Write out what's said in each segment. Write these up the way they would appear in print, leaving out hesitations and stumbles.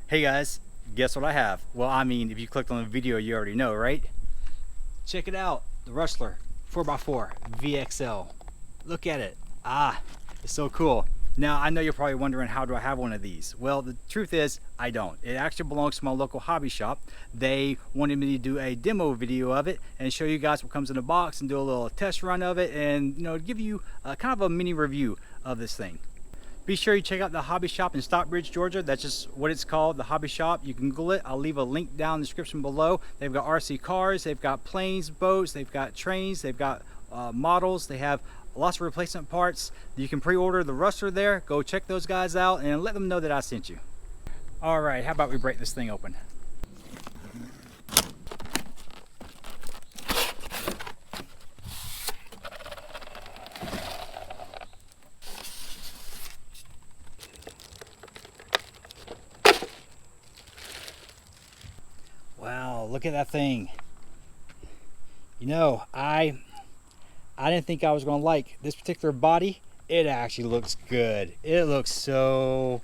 Hey guys, guess what I have? Well, I mean, if you clicked on the video, you already know, right? Check it out, the Rustler 4x4 VXL. Look at it. It's so cool. Now, I know you're probably wondering, how do I have one of these? Well, the truth is, I don't. It actually belongs to my local hobby shop. They wanted me to do a demo video of it and show you guys what comes in the box and do a little test run of it and, give you kind of a mini review of this thing. Be sure you check out the hobby shop in Stockbridge, Georgia. That's just what it's called, the hobby shop. You can Google it. I'll leave a link down in the description below. They've got RC cars, they've got planes, boats, they've got trains, they've got models. They have lots of replacement parts. You can pre-order the Rustler there. Go check those guys out and let them know that I sent you. All right, how about we break this thing open? Wow, look at that thing. I didn't think I was going to like this particular body. It actually looks good. It looks so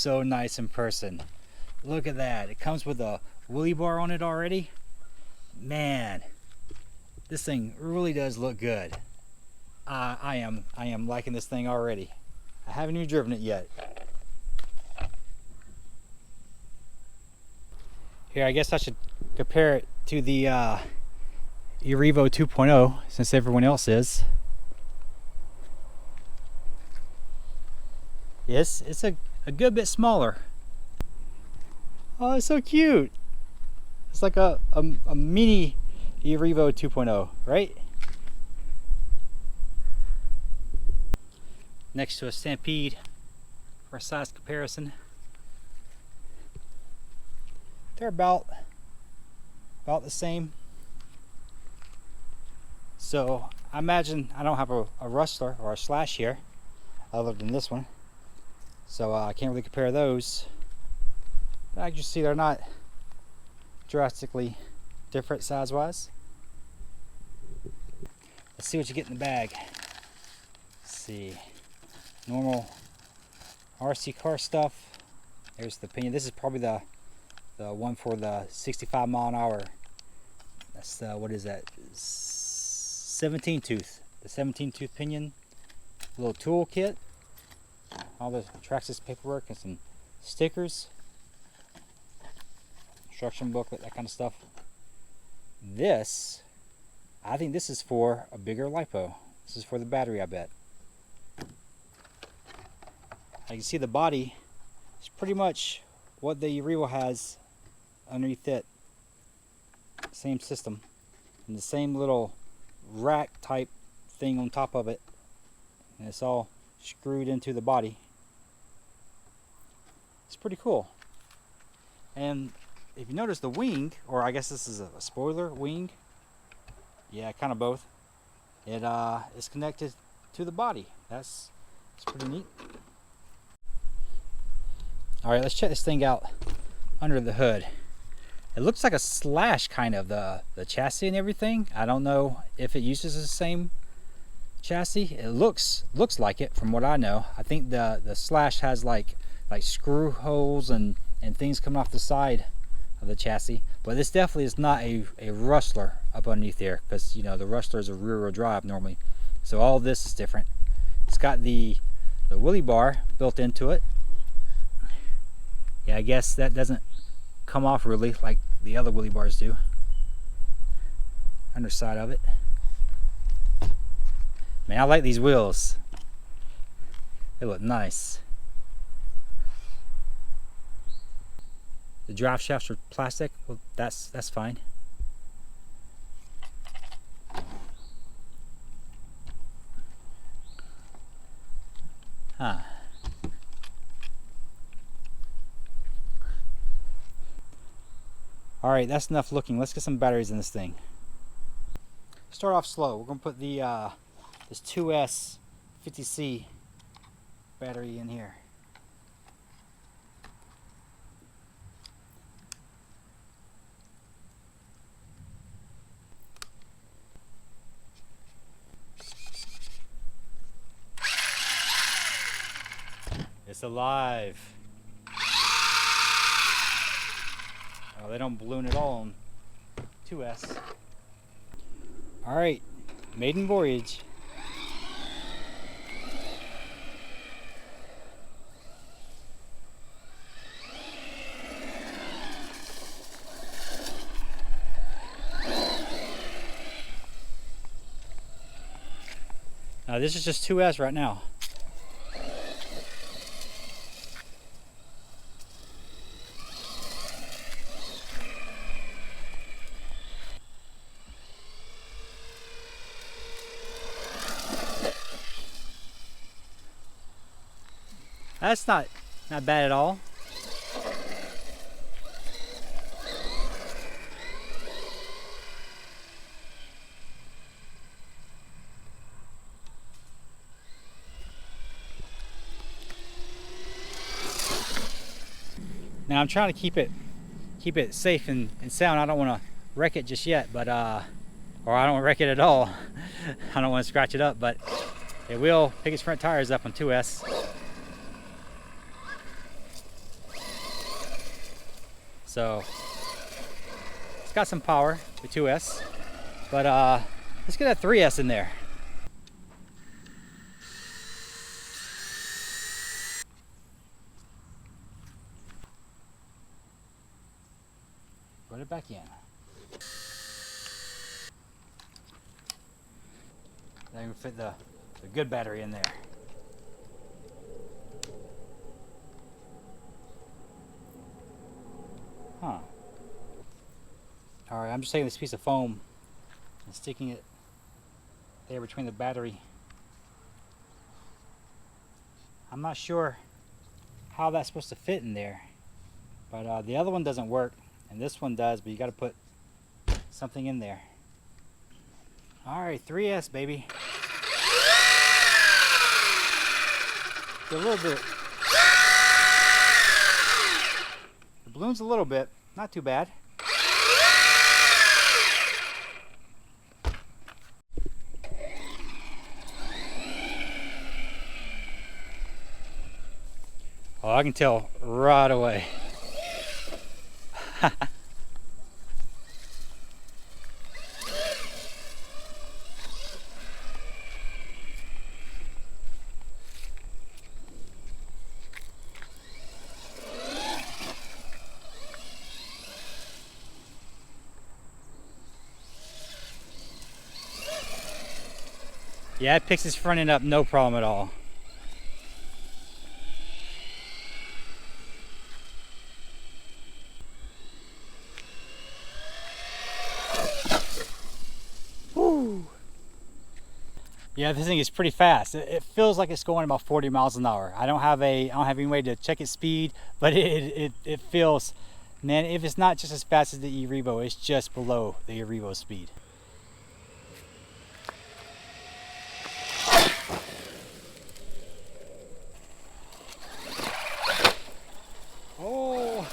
nice in person. Look at that. It comes with a wheelie bar on it already. Man, this thing really does look good. I am liking this thing already. I haven't even driven it yet. Here, I guess I should compare it to the Erevo 2.0 since everyone else is. Yes, it's a good bit smaller. Oh, it's so cute. It's like a mini Erevo 2.0, right? Next to a Stampede for a size comparison. They're about the same. So I imagine I don't have a Rustler or a Slash here other than this one, so I can't really compare those, but I can see they're not drastically different size wise. Let's see what you get in the bag. Let's see, normal RC car stuff. There's the pinion. This is probably the one for the 65 mile an hour. That's what is that, 17 tooth, the 17 tooth pinion. Little tool kit, all the TeknoAXE paperwork and some stickers, instruction booklet, that kind of stuff. I think this is for a bigger lipo. This is for the battery, I bet. I can see the body is pretty much what the Erevo has underneath it. Same system, and the same little rack type thing on top of it, and it's all screwed into the body. It's pretty cool. And if you notice the wing, or I guess this is a spoiler wing, yeah, kind of both, it is connected to the body. It's pretty neat. All right, let's check this thing out under the hood. It looks like a Slash, kind of, the chassis and everything. I don't know if it uses the same chassis. It looks like it from what I know. I think the Slash has like screw holes and things coming off the side of the chassis, but this definitely is not a Rustler up underneath there, because the Rustler is a rear-wheel drive normally. So all of this is different. It's got the wheelie bar built into it. Yeah, I guess that doesn't come off really like the other wheelie bars do. Underside of it. Man, I like these wheels. They look nice. The drive shafts are plastic. Well, that's fine. All right, that's enough looking. Let's get some batteries in this thing. Start off slow. We're gonna put the this 2S 50C battery in here. It's alive. Oh, they don't balloon at all on 2S. All right, maiden voyage. Now this is just 2S right now. That's not bad at all. Now I'm trying to keep it safe and sound. I don't want to wreck it just yet, but or I don't want to wreck it at all. I don't want to scratch it up, but it will pick its front tires up on 2S. So it's got some power, the 2S, but let's get that 3S in there. Put it back in. Then we can fit the good battery in there. Huh. Alright, I'm just taking this piece of foam and sticking it there between the battery. I'm not sure how that's supposed to fit in there, but the other one doesn't work and this one does, but you got to put something in there. Alright, 3S baby. A little bit. The balloon's a little bit, not too bad. Oh, I can tell right away. Yeah, it picks its front end up no problem at all. Woo. Yeah, this thing is pretty fast. It feels like it's going about 40 miles an hour. I don't have any way to check its speed, but it feels, man, if it's not just as fast as the e-Revo, it's just below the e-Revo speed. Oh.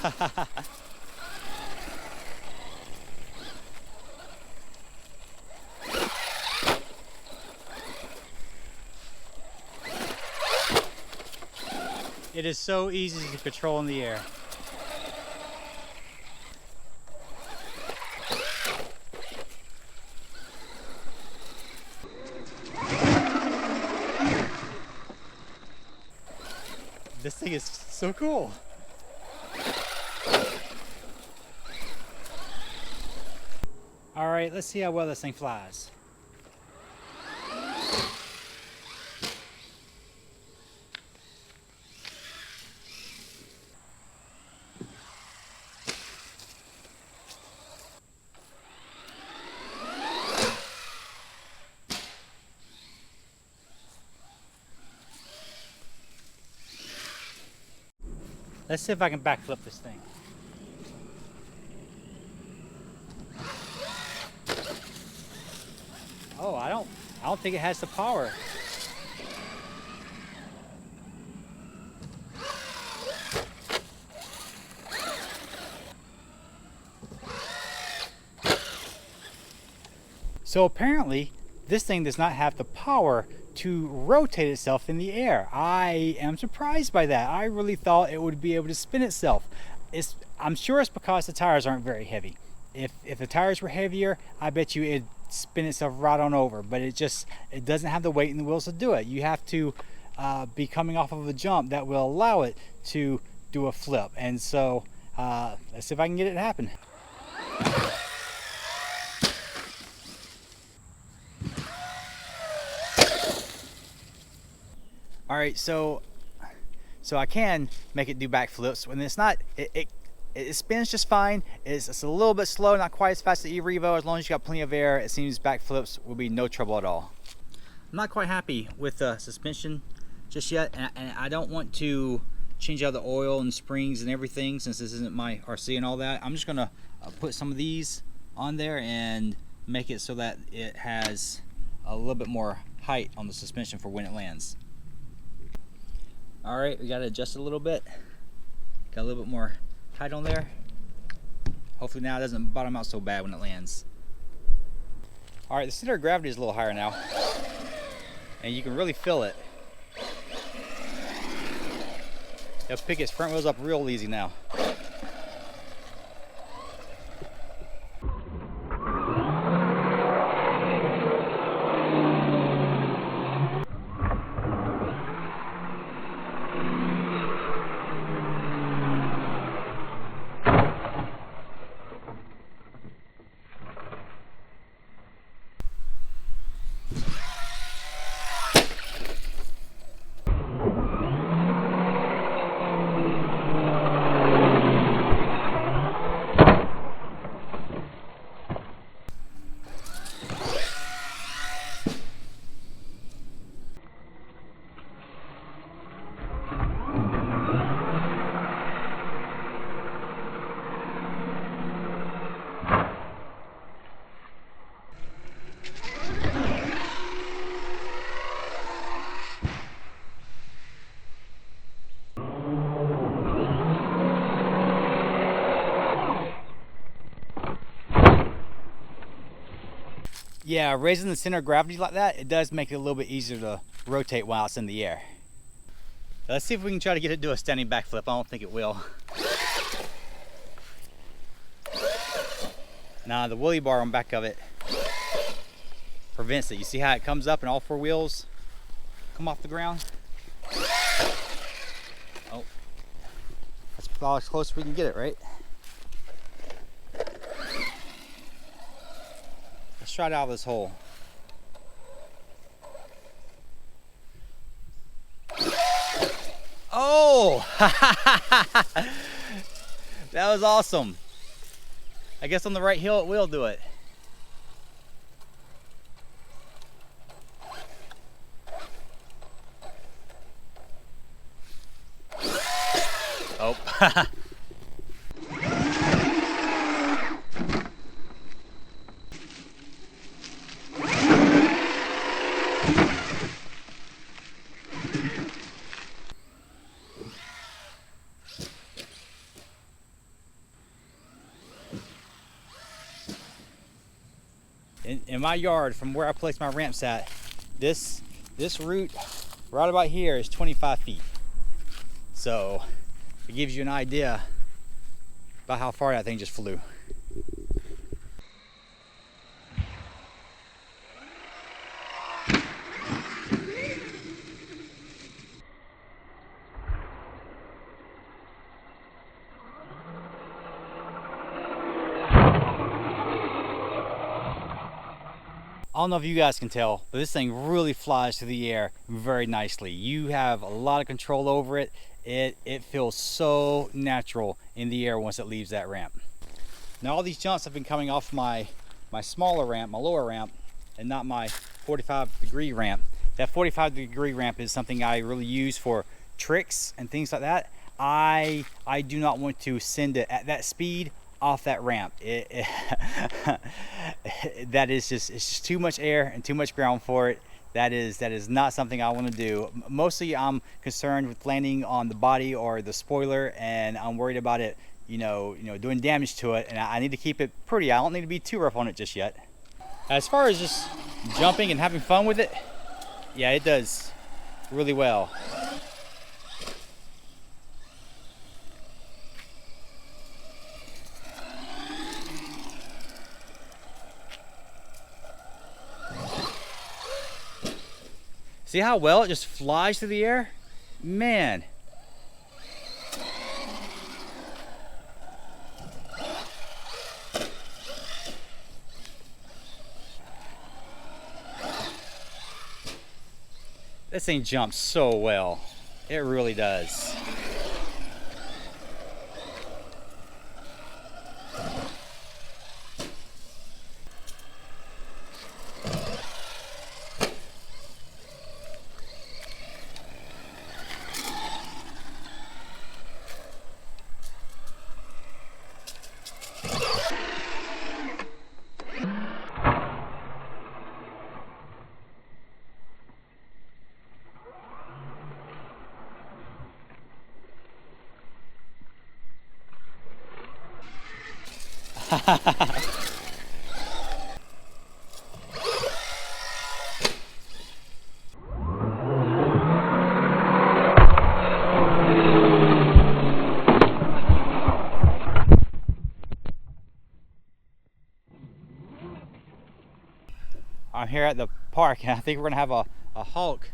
It is so easy to control in the air. This thing is so cool. All right, let's see how well this thing flies. Let's see if I can backflip this thing. Oh, I don't think it has the power. So apparently, this thing does not have the power to rotate itself in the air. I am surprised by that. I really thought it would be able to spin itself. I'm sure it's because the tires aren't very heavy. If the tires were heavier, I bet you it'd spin itself right on over, but it doesn't have the weight in the wheels to do it. You have to be coming off of a jump that will allow it to do a flip. And so let's see if I can get it to happen. All right, so I can make it do backflips when it's not. It spins just fine. It's a little bit slow, not quite as fast as the eRevo. As long as you got plenty of air, it seems backflips will be no trouble at all. I'm not quite happy with the suspension just yet, and I don't want to change out the oil and springs and everything since this isn't my RC and all that. I'm just gonna put some of these on there and make it so that it has a little bit more height on the suspension for when it lands. All right, we got to adjust it a little bit. Got a little bit more height on there. Hopefully now it doesn't bottom out so bad when it lands. All right, the center of gravity is a little higher now, and you can really feel it. It'll pick its front wheels up real easy now. Yeah, raising the center of gravity like that, it does make it a little bit easier to rotate while it's in the air. Let's see if we can try to get it to do a standing backflip. I don't think it will. Nah, the wheelie bar on the back of it prevents it. You see how it comes up and all four wheels come off the ground? Oh, that's about as close as we can get it, right? Let's try it out of this hole. Oh! That was awesome. I guess on the right hill it will do it. Oh. In my yard, from where I place my ramps at, this route right about here is 25 feet. So it gives you an idea about how far that thing just flew. I don't know if you guys can tell, but this thing really flies through the air very nicely. You have a lot of control over it. It feels so natural in the air once it leaves that ramp. Now all these jumps have been coming off my smaller ramp, my lower ramp, and not my 45-degree ramp. That 45-degree ramp is something I really use for tricks and things like that. I do not want to send it at that speed off that ramp. That is just, it's just too much air and too much ground for it. That is not something I want to do. Mostly I'm concerned with landing on the body or the spoiler, and I'm worried about it, doing damage to it, and I need to keep it pretty. I don't need to be too rough on it just yet. As far as just jumping and having fun with it, yeah, it does really well. See how well it just flies through the air? Man. This thing jumps so well. It really does. I'm here at the park and I think we're gonna have a hawk.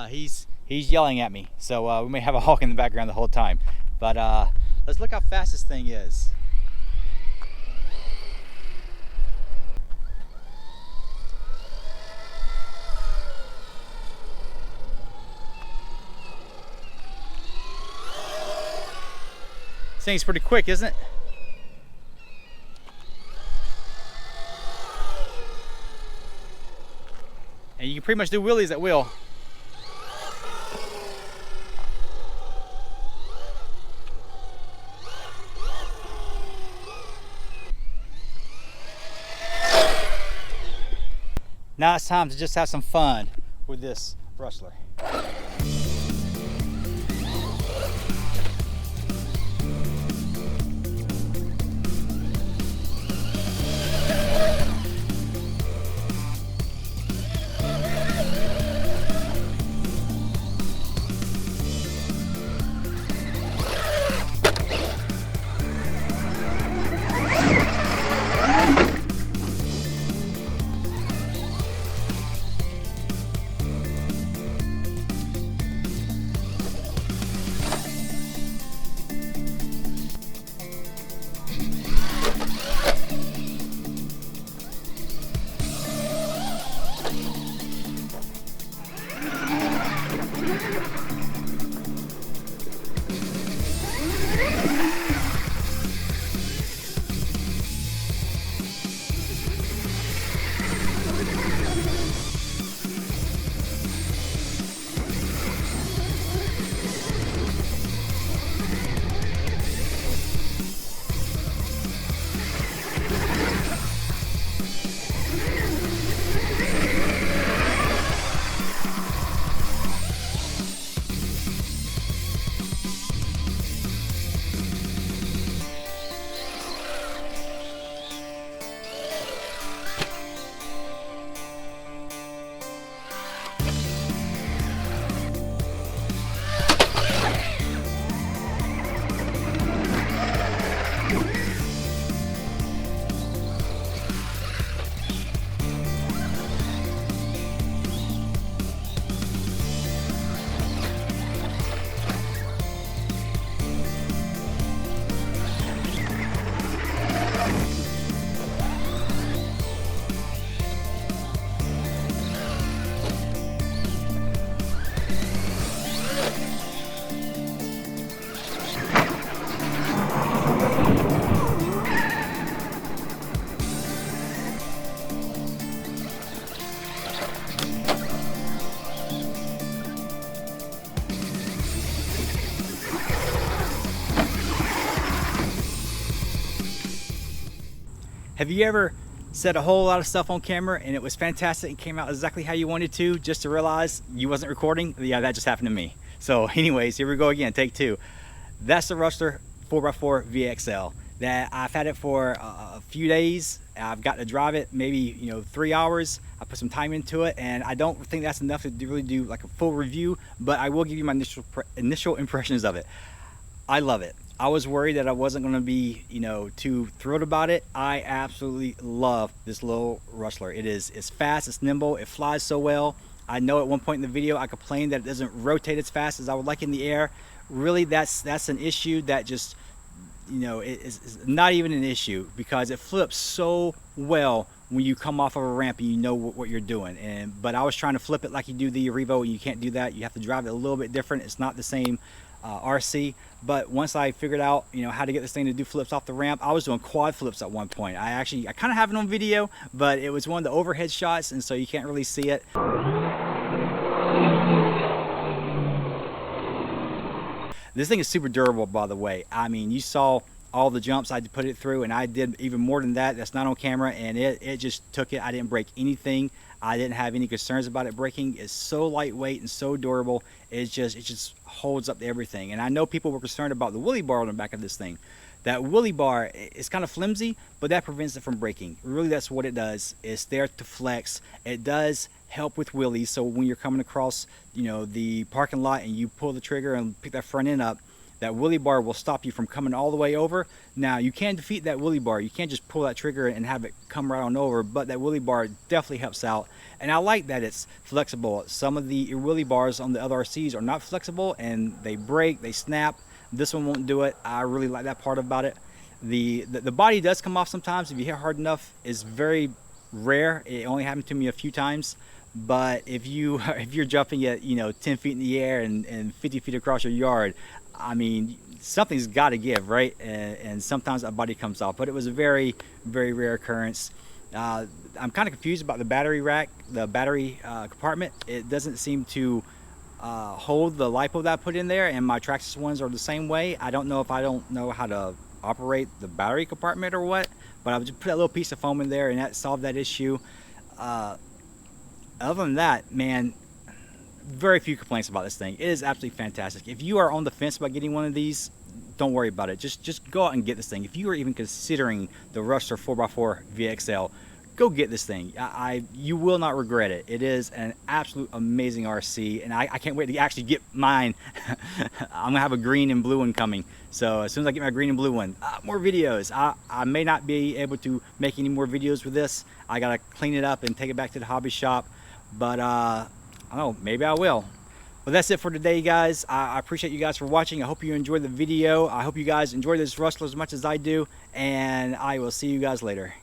He's yelling at me, so we may have a hawk in the background the whole time. But let's look how fast this thing is. This thing's pretty quick, isn't it? And you can pretty much do wheelies at will. Now it's time to just have some fun with this Rustler. Have you ever said a whole lot of stuff on camera and it was fantastic and came out exactly how you wanted to, just to realize you wasn't recording? Yeah, that just happened to me. So anyways, here we go again, take two. That's the Rustler 4x4 VXL. That I've had it for a few days. I've got to drive it maybe 3 hours. I put some time into it, and I don't think that's enough to really do like a full review, but I will give you my initial impressions of it. I love it. I was worried that I wasn't going to be too thrilled about it. I absolutely love this little Rustler. It's fast, it's nimble, it flies so well. I know at one point in the video I complained that it doesn't rotate as fast as I would like in the air. Really, that's an issue that just, you know, is not even an issue, because it flips so well when you come off of a ramp and you know what you're doing. But I was trying to flip it like you do the Revo, and you can't do that. You have to drive it a little bit different. It's not the same RC. But once I figured out, you know, how to get this thing to do flips off the ramp, I was doing quad flips at one point. I kind of have it on video, but it was one of the overhead shots, and so you can't really see it. This thing is super durable, by the way. I mean, you saw all the jumps I had to put it through, and I did even more than that. That's not on camera, and it just took it. I didn't break anything. I didn't have any concerns about it breaking. It's so lightweight and so durable. It just holds up to everything. And I know people were concerned about the wheelie bar on the back of this thing. That wheelie bar is kind of flimsy, but that prevents it from breaking. Really, that's what it does. It's there to flex. It does help with wheelies. So when you're coming across, you know, the parking lot and you pull the trigger and pick that front end up, that wheelie bar will stop you from coming all the way over. Now, you can defeat that wheelie bar. You can't just pull that trigger and have it come right on over, but that wheelie bar definitely helps out. And I like that it's flexible. Some of the wheelie bars on the other RCs are not flexible, and they break, they snap. This one won't do it. I really like that part about it. The body does come off sometimes if you hit hard enough. It's very rare. It only happened to me a few times. But if you're jumping at, you know, 10 feet in the air and 50 feet across your yard, I mean, something's got to give, right? And sometimes a body comes off. But it was a very, very rare occurrence. I'm kind of confused about the battery rack, the battery compartment. It doesn't seem to hold the LiPo that I put in there, and my TeknoAXE ones are the same way. I don't know if I don't know how to operate the battery compartment or what, but I would just put that little piece of foam in there, and that solved that issue. Other than that, man, very few complaints about this thing. It is absolutely fantastic. If you are on the fence about getting one of these, don't worry about it. Just go out and get this thing. If you are even considering the Rustler 4x4 VXL, go get this thing. You will not regret it. It is an absolute amazing RC, and I can't wait to actually get mine. I'm gonna have a green and blue one coming. So as soon as I get my green and blue one, more videos. I may not be able to make any more videos with this. I gotta clean it up and take it back to the hobby shop, but I don't know, maybe I will. But that's it for today, guys. I appreciate you guys for watching. I hope you enjoyed the video. I hope you guys enjoyed this Rustler as much as I do, and I will see you guys later.